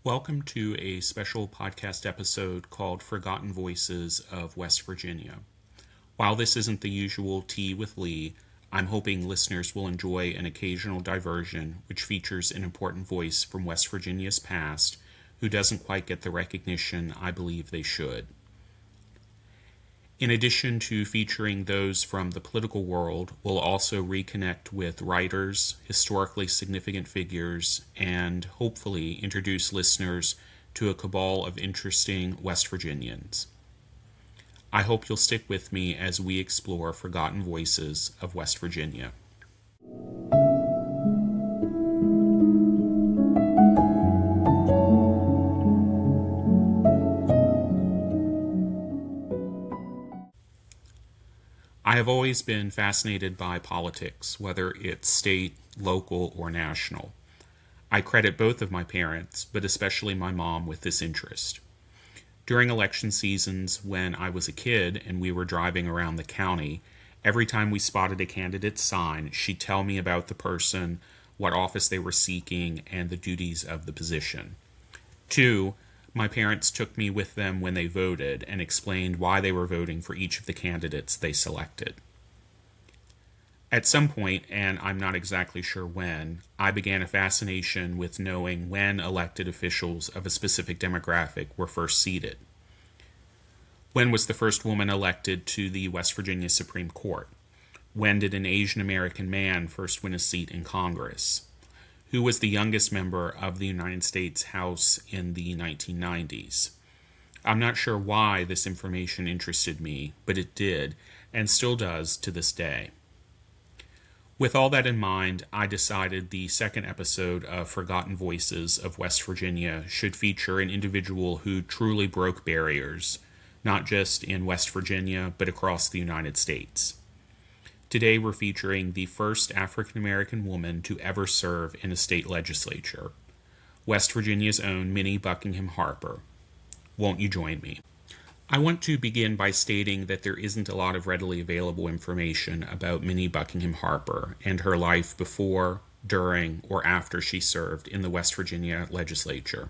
Welcome to a special podcast episode called Forgotten Voices of West Virginia. While this isn't the usual Tea with Lee, I'm hoping listeners will enjoy an occasional diversion which features an important voice from West Virginia's past who doesn't quite get the recognition I believe they should. In addition to featuring those from the political world, we'll also reconnect with writers, historically significant figures, and hopefully introduce listeners to a cabal of interesting West Virginians. I hope you'll stick with me as we explore forgotten voices of West Virginia. I have always been fascinated by politics, whether it's state, local, or national. I credit both of my parents, but especially my mom, with this interest. During election seasons, when I was a kid and we were driving around the county, every time we spotted a candidate's sign, she'd tell me about the person, what office they were seeking, and the duties of the position. 2, my parents took me with them when they voted and explained why they were voting for each of the candidates they selected. At some point, and I'm not exactly sure when, I began a fascination with knowing when elected officials of a specific demographic were first seated. When was the first woman elected to the West Virginia Supreme Court? When did an Asian American man first win a seat in Congress? Who was the youngest member of the United States House in the 1990s? I'm not sure why this information interested me, but it did, and still does to this day. With all that in mind, I decided the second episode of Forgotten Voices of West Virginia should feature an individual who truly broke barriers, not just in West Virginia, but across the United States. Today we're featuring the first African-American woman to ever serve in a state legislature, West Virginia's own Minnie Buckingham Harper. Won't you join me? I want to begin by stating that there isn't a lot of readily available information about Minnie Buckingham Harper and her life before, during, or after she served in the West Virginia legislature.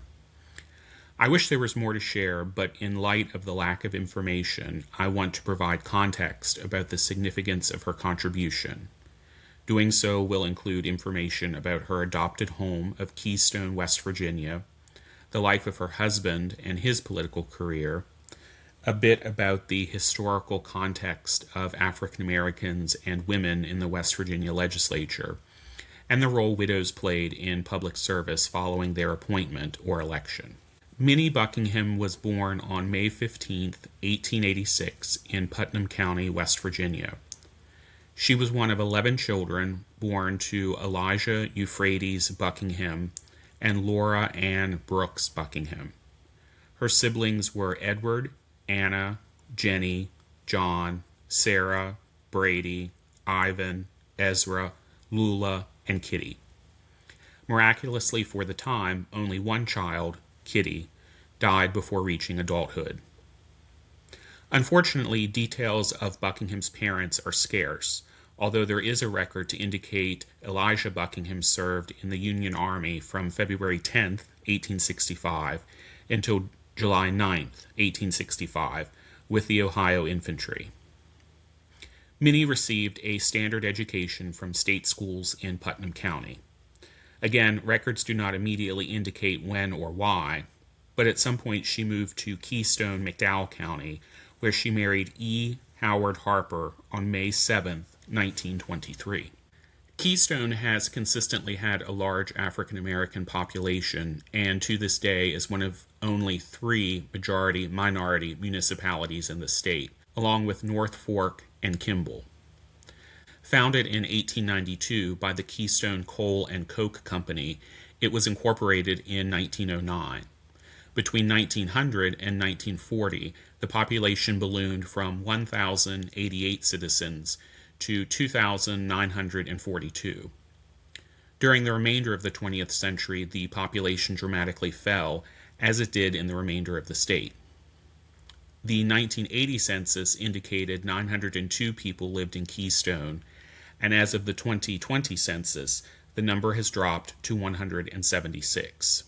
I wish there was more to share, but in light of the lack of information, I want to provide context about the significance of her contribution. Doing so will include information about her adopted home of Keystone, West Virginia, the life of her husband and his political career, a bit about the historical context of African Americans and women in the West Virginia legislature, and the role widows played in public service following their appointment or election. Minnie Buckingham was born on May 15, 1886, in Putnam County, West Virginia. She was one of 11 children born to Elijah Euphrates Buckingham and Laura Ann Brooks Buckingham. Her siblings were Edward, Anna, Jenny, John, Sarah, Brady, Ivan, Ezra, Lula, and Kitty. Miraculously for the time, only one child, Kitty, died before reaching adulthood. Unfortunately, details of Buckingham's parents are scarce, although there is a record to indicate Elijah Buckingham served in the Union Army from February 10, 1865, until July 9, 1865, with the Ohio Infantry. Minnie received a standard education from state schools in Putnam County. Again, records do not immediately indicate when or why, but at some point she moved to Keystone, McDowell County, where she married E. Howard Harper on May 7, 1923. Keystone has consistently had a large African American population, and to this day is one of only 3 majority-minority municipalities in the state, along with North Fork and Kimball. Founded in 1892 by the Keystone Coal and Coke Company, it was incorporated in 1909. Between 1900 and 1940, the population ballooned from 1,088 citizens to 2,942. During the remainder of the 20th century, the population dramatically fell, as it did in the remainder of the state. The 1980 census indicated 902 people lived in Keystone, and as of the 2020 census, the number has dropped to 176.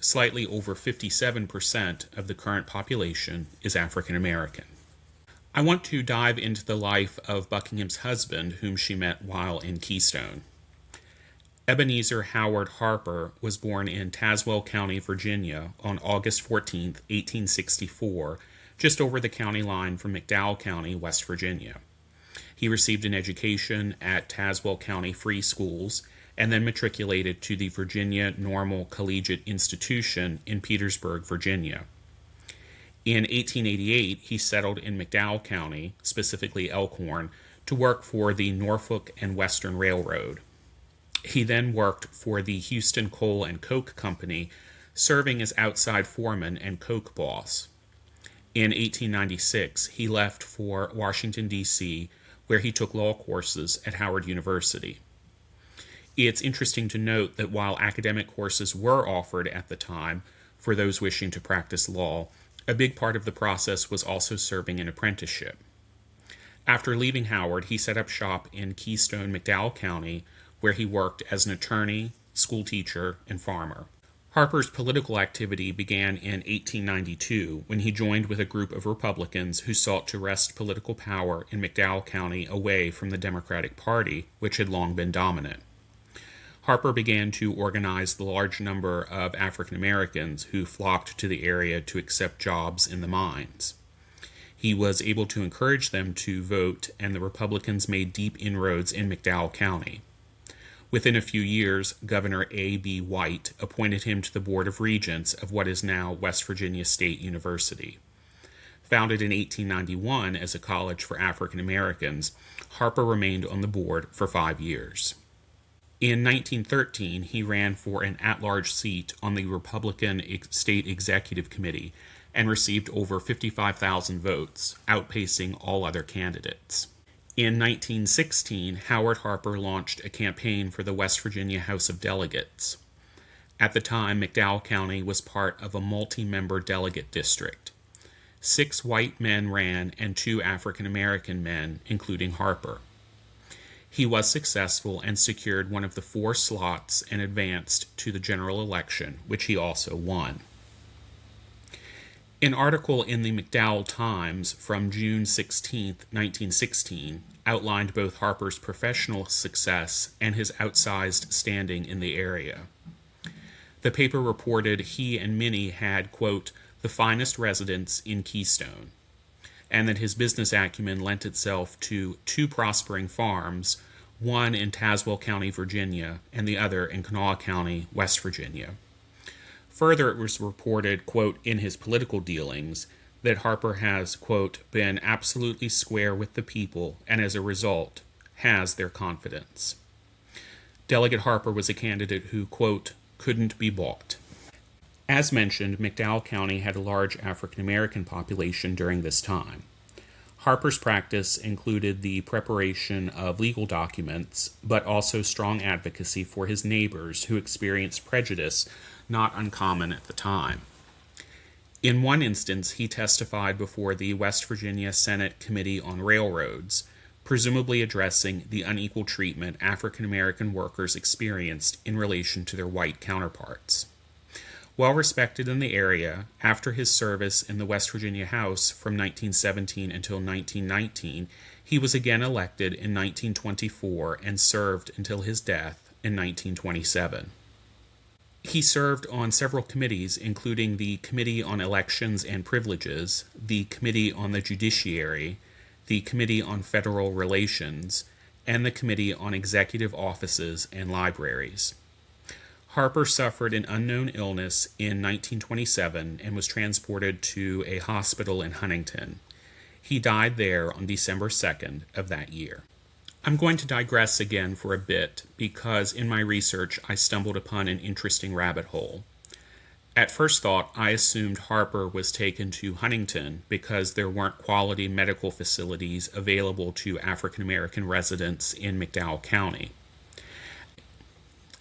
Slightly over 57% of the current population is African American. I want to dive into the life of Buckingham's husband, whom she met while in Keystone. Ebenezer Howard Harper was born in Tazewell County, Virginia on August 14, 1864, just over the county line from McDowell County, West Virginia. He received an education at Tazewell County Free Schools and then matriculated to the Virginia Normal Collegiate Institution in Petersburg, Virginia. In 1888, he settled in McDowell County, specifically Elkhorn, to work for the Norfolk and Western Railroad. He then worked for the Houston Coal and Coke Company, serving as outside foreman and coke boss. In 1896, he left for Washington, D.C., where he took law courses at Howard University. It's interesting to note that while academic courses were offered at the time for those wishing to practice law, a big part of the process was also serving an apprenticeship. After leaving Howard, he set up shop in Keystone, McDowell County, where he worked as an attorney, school teacher, and farmer. Harper's political activity began in 1892 when he joined with a group of Republicans who sought to wrest political power in McDowell County away from the Democratic Party, which had long been dominant. Harper began to organize the large number of African Americans who flocked to the area to accept jobs in the mines. He was able to encourage them to vote, and the Republicans made deep inroads in McDowell County. Within a few years, Governor A.B. White appointed him to the Board of Regents of what is now West Virginia State University. Founded in 1891 as a college for African Americans, Harper remained on the board for 5 years. In 1913, he ran for an at-large seat on the Republican State Executive Committee and received over 55,000 votes, outpacing all other candidates. In 1916, Howard Harper launched a campaign for the West Virginia House of Delegates. At the time, McDowell County was part of a multi-member delegate district. 6 white men ran and 2 African American men, including Harper. He was successful and secured one of the 4 slots and advanced to the general election, which he also won. An article in the McDowell Times from June 16, 1916, outlined both Harper's professional success and his outsized standing in the area. The paper reported he and Minnie had, quote, the finest residence in Keystone, and that his business acumen lent itself to 2 prospering farms, one in Tazewell County, Virginia, and the other in Kanawha County, West Virginia. Further, it was reported, quote, in his political dealings, that Harper has, quote, been absolutely square with the people and as a result has their confidence. Delegate Harper was a candidate who, quote, couldn't be bought. As mentioned, McDowell County had a large African American population during this time. Harper's practice included the preparation of legal documents, but also strong advocacy for his neighbors who experienced prejudice not uncommon at the time. In one instance, he testified before the West Virginia Senate Committee on Railroads, presumably addressing the unequal treatment African American workers experienced in relation to their white counterparts. Well respected in the area, after his service in the West Virginia House from 1917 until 1919, he was again elected in 1924 and served until his death in 1927. He served on several committees, including the Committee on Elections and Privileges, the Committee on the Judiciary, the Committee on Federal Relations, and the Committee on Executive Offices and Libraries. Harper suffered an unknown illness in 1927 and was transported to a hospital in Huntington. He died there on December 2nd of that year. I'm going to digress again for a bit because in my research I stumbled upon an interesting rabbit hole. At first thought, I assumed Harper was taken to Huntington because there weren't quality medical facilities available to African American residents in McDowell County.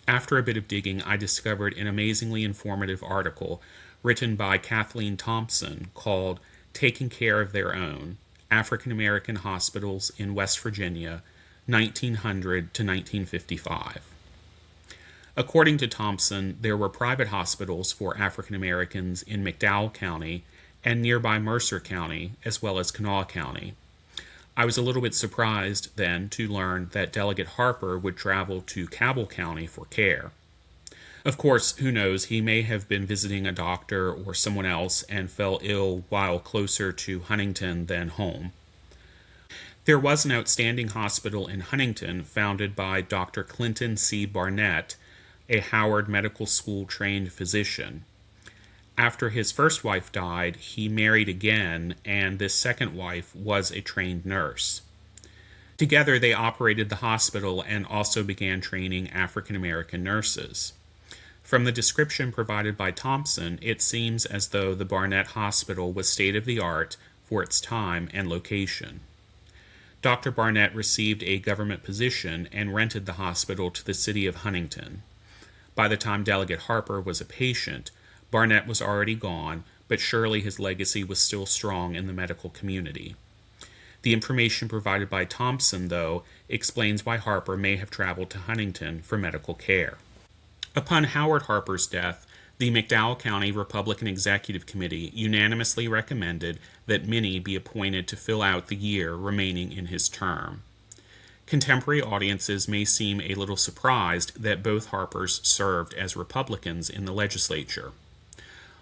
After a bit of digging, I discovered an amazingly informative article written by Kathleen Thompson called Taking Care of Their Own, African American Hospitals in West Virginia, 1900 to 1955. According to Thompson, there were private hospitals for African Americans in McDowell County and nearby Mercer County, as well as Kanawha County. I was a little bit surprised then to learn that Delegate Harper would travel to Cabell County for care. Of course, who knows, he may have been visiting a doctor or someone else and fell ill while closer to Huntington than home. There was an outstanding hospital in Huntington founded by Dr. Clinton C. Barnett, a Howard Medical School trained physician. After his first wife died, he married again, and this second wife was a trained nurse. Together, they operated the hospital and also began training African American nurses. From the description provided by Thompson, it seems as though the Barnett Hospital was state-of-the-art for its time and location. Dr. Barnett received a government position and rented the hospital to the city of Huntington. By the time Delegate Harper was a patient, Barnett was already gone, but surely his legacy was still strong in the medical community. The information provided by Thompson, though, explains why Harper may have traveled to Huntington for medical care. Upon Howard Harper's death, the McDowell County Republican Executive Committee unanimously recommended that Minnie be appointed to fill out the year remaining in his term. Contemporary audiences may seem a little surprised that both Harpers served as Republicans in the legislature.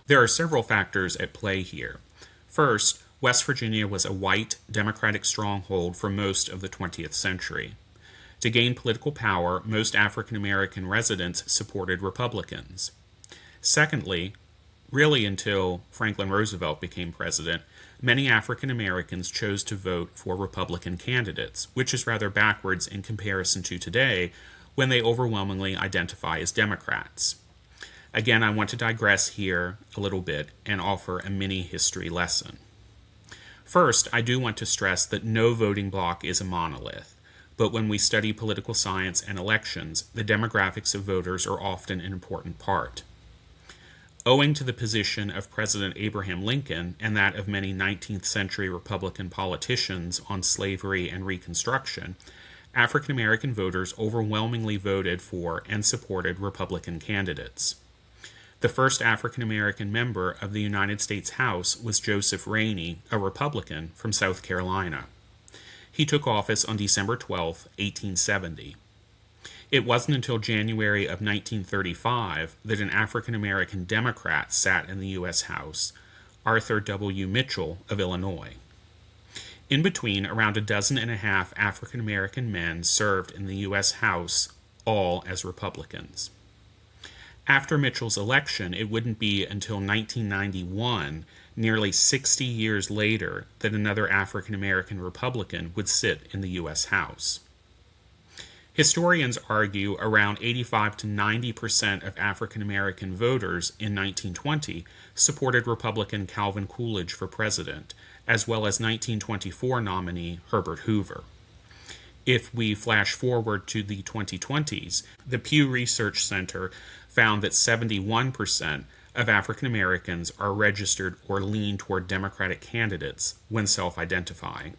There are several factors at play here. First, West Virginia was a white, Democratic stronghold for most of the 20th century. To gain political power, most African American residents supported Republicans. Secondly, really until Franklin Roosevelt became president, many African Americans chose to vote for Republican candidates, which is rather backwards in comparison to today, when they overwhelmingly identify as Democrats. Again, I want to digress here a little bit and offer a mini history lesson. First, I do want to stress that no voting bloc is a monolith, but when we study political science and elections, the demographics of voters are often an important part. Owing to the position of President Abraham Lincoln and that of many 19th century Republican politicians on slavery and Reconstruction, African American voters overwhelmingly voted for and supported Republican candidates. The first African American member of the United States House was Joseph Rainey, a Republican from South Carolina. He took office on December 12, 1870. It wasn't until January of 1935 that an African American Democrat sat in the U.S. House, Arthur W. Mitchell of Illinois. In between, around a dozen and a half African American men served in the U.S. House, all as Republicans. After Mitchell's election, it wouldn't be until 1991, nearly 60 years later, that another African American Republican would sit in the U.S. House. Historians argue around 85 to 90% of African American voters in 1920 supported Republican Calvin Coolidge for president, as well as 1924 nominee Herbert Hoover. If we flash forward to the 2020s, the Pew Research Center found that 71% of African Americans are registered or lean toward Democratic candidates when self-identifying.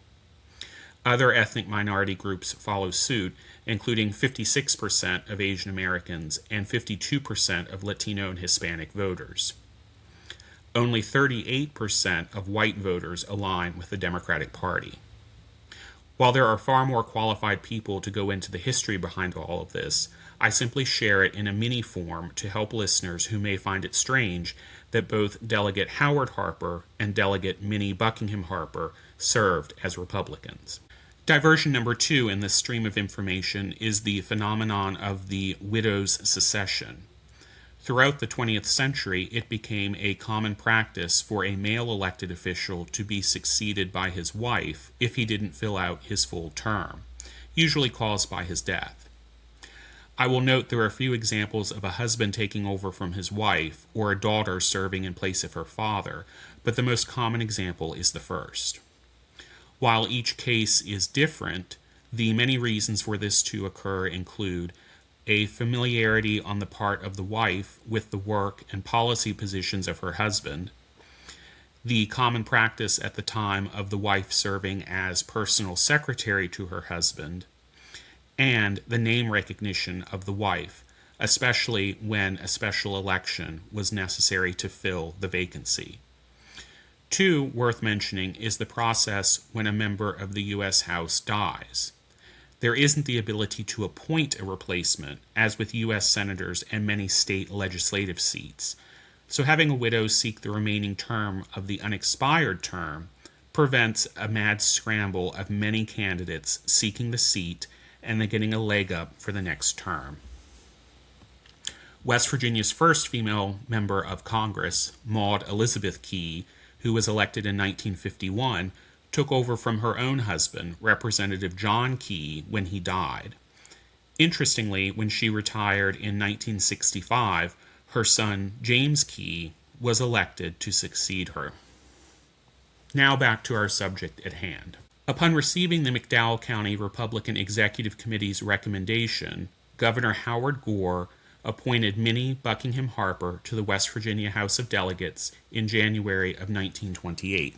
Other ethnic minority groups follow suit, including 56% of Asian Americans and 52% of Latino and Hispanic voters. Only 38% of white voters align with the Democratic Party. While there are far more qualified people to go into the history behind all of this, I simply share it in a mini form to help listeners who may find it strange that both Delegate Howard Harper and Delegate Minnie Buckingham Harper served as Republicans. Diversion number 2 in this stream of information is the phenomenon of the widow's secession. Throughout the 20th century, it became a common practice for a male elected official to be succeeded by his wife if he didn't fill out his full term, usually caused by his death. I will note there are few examples of a husband taking over from his wife or a daughter serving in place of her father, but the most common example is the first. While each case is different, the many reasons for this to occur include a familiarity on the part of the wife with the work and policy positions of her husband, the common practice at the time of the wife serving as personal secretary to her husband, and the name recognition of the wife, especially when a special election was necessary to fill the vacancy. Two, worth mentioning, is the process when a member of the U.S. House dies. There isn't the ability to appoint a replacement, as with U.S. senators and many state legislative seats. So having a widow seek the remaining term of the unexpired term prevents a mad scramble of many candidates seeking the seat and then getting a leg up for the next term. West Virginia's first female member of Congress, Maud Elizabeth Key, who was elected in 1951, took over from her own husband, Representative John Key, when he died. Interestingly, when she retired in 1965, her son, James Key, was elected to succeed her. Now back to our subject at hand. Upon receiving the McDowell County Republican Executive Committee's recommendation, Governor Howard Gore appointed Minnie Buckingham Harper to the West Virginia House of Delegates in January of 1928.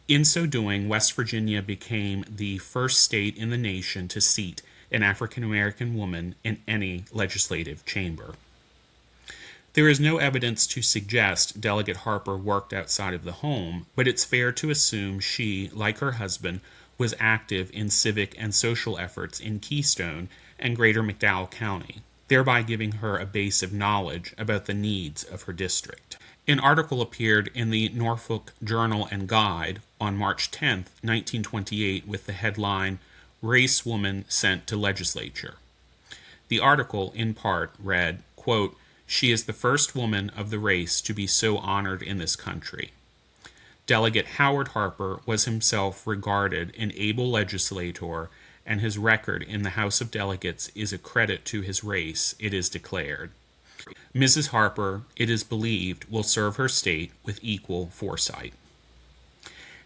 In so doing, West Virginia became the first state in the nation to seat an African American woman in any legislative chamber. There is no evidence to suggest Delegate Harper worked outside of the home, but it's fair to assume she, like her husband, was active in civic and social efforts in Keystone and Greater McDowell County, thereby giving her a base of knowledge about the needs of her district. An article appeared in the Norfolk Journal and Guide on March 10, 1928, with the headline, "Race Woman Sent to Legislature." The article, in part, read, quote, "She is the first woman of the race to be so honored in this country." Delegate Howard Harper was himself regarded an able legislator, and his record in the House of Delegates is a credit to his race, it is declared. Mrs. Harper, it is believed, will serve her state with equal foresight.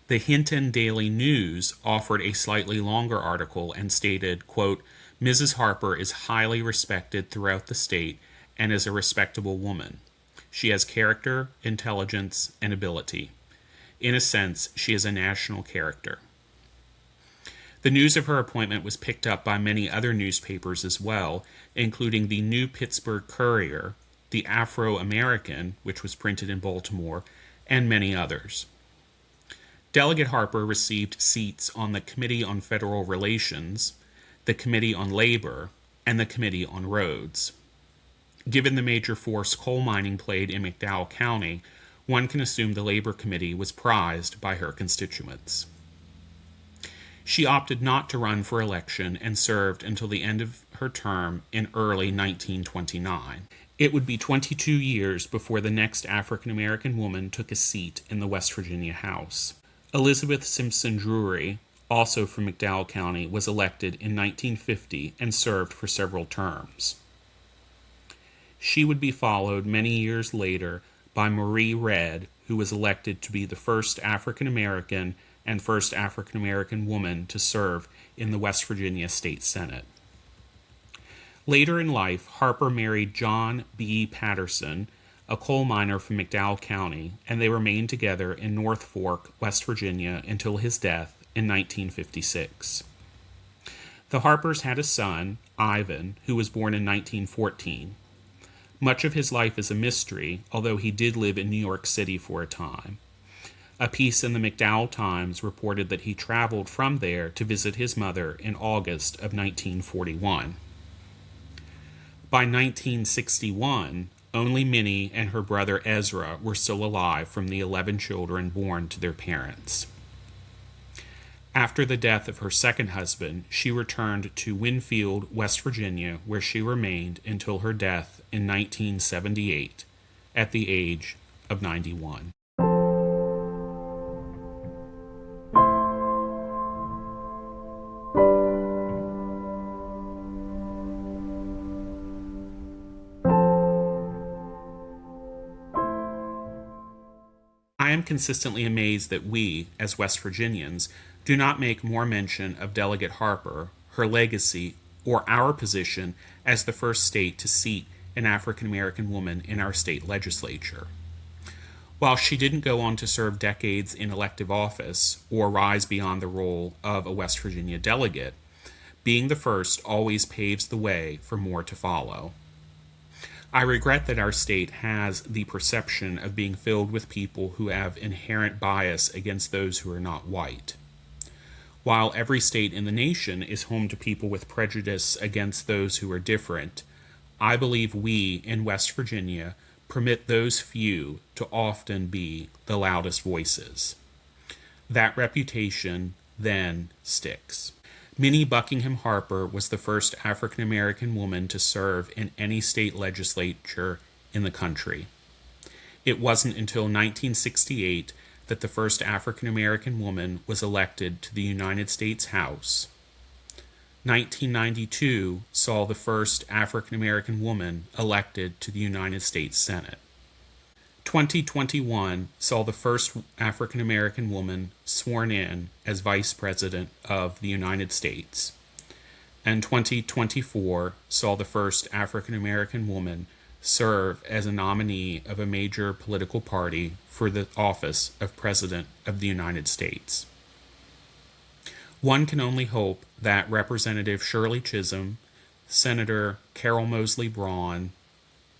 The Hinton Daily News offered a slightly longer article and stated, quote, "Mrs. Harper is highly respected throughout the state and is a respectable woman. She has character, intelligence, and ability. In a sense, she is a national character." The news of her appointment was picked up by many other newspapers as well, including the New Pittsburgh Courier, the Afro-American, which was printed in Baltimore, and many others. Delegate Harper received seats on the Committee on Federal Relations, the Committee on Labor, and the Committee on Roads. Given the major force coal mining played in McDowell County, one can assume the Labor Committee was prized by her constituents. She opted not to run for election and served until the end of her term in early 1929. It would be 22 years before the next African American woman took a seat in the West Virginia House. Elizabeth Simpson Drury, also from McDowell County, was elected in 1950 and served for several terms. She would be followed many years later by Marie Redd, who was elected to be the first African American and first African American woman to serve in the West Virginia State Senate. Later in life, Harper married John B. Patterson, a coal miner from McDowell County, and they remained together in North Fork, West Virginia, until his death in 1956. The Harpers had a son, Ivan, who was born in 1914. Much of his life is a mystery, although he did live in New York City for a time. A piece in the McDowell Times reported that he traveled from there to visit his mother in August of 1941. By 1961, only Minnie and her brother Ezra were still alive from the 11 children born to their parents. After the death of her second husband, she returned to Winfield, West Virginia, where she remained until her death in 1978, at the age of 91. I am consistently amazed that we, as West Virginians, do not make more mention of Delegate Harper, her legacy, or our position as the first state to seat an African American woman in our state legislature. While she didn't go on to serve decades in elective office or rise beyond the role of a West Virginia delegate, being the first always paves the way for more to follow. I regret that our state has the perception of being filled with people who have inherent bias against those who are not white. While every state in the nation is home to people with prejudice against those who are different, I believe we in West Virginia permit those few to often be the loudest voices. That reputation then sticks. Minnie Buckingham Harper was the first African American woman to serve in any state legislature in the country. It wasn't until 1968 that the first African American woman was elected to the United States House. 1992 saw the first African American woman elected to the United States Senate. 2021 saw the first African American woman sworn in as Vice President of the United States. And 2024 saw the first African American woman serve as a nominee of a major political party for the office of President of the United States. One can only hope that Representative Shirley Chisholm, Senator Carol Moseley Braun,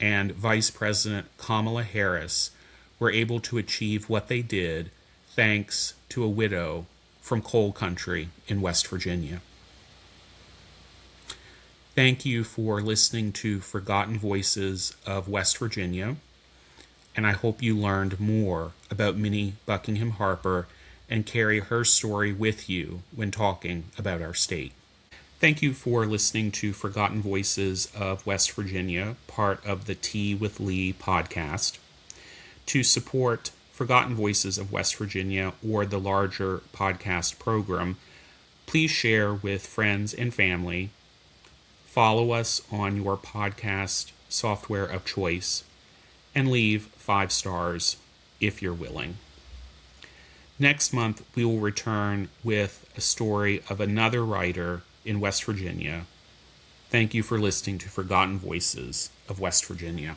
and Vice President Kamala Harris were able to achieve what they did thanks to a widow from coal country in West Virginia. Thank you for listening to Forgotten Voices of West Virginia, and I hope you learned more about Minnie Buckingham Harper and carry her story with you when talking about our state. Thank you for listening to Forgotten Voices of West Virginia, part of the Tea with Lee podcast. To support Forgotten Voices of West Virginia or the larger podcast program, please share with friends and family. Follow us on your podcast software of choice, and leave 5 stars if you're willing. Next month, we will return with a story of another writer in West Virginia. Thank you for listening to Forgotten Voices of West Virginia.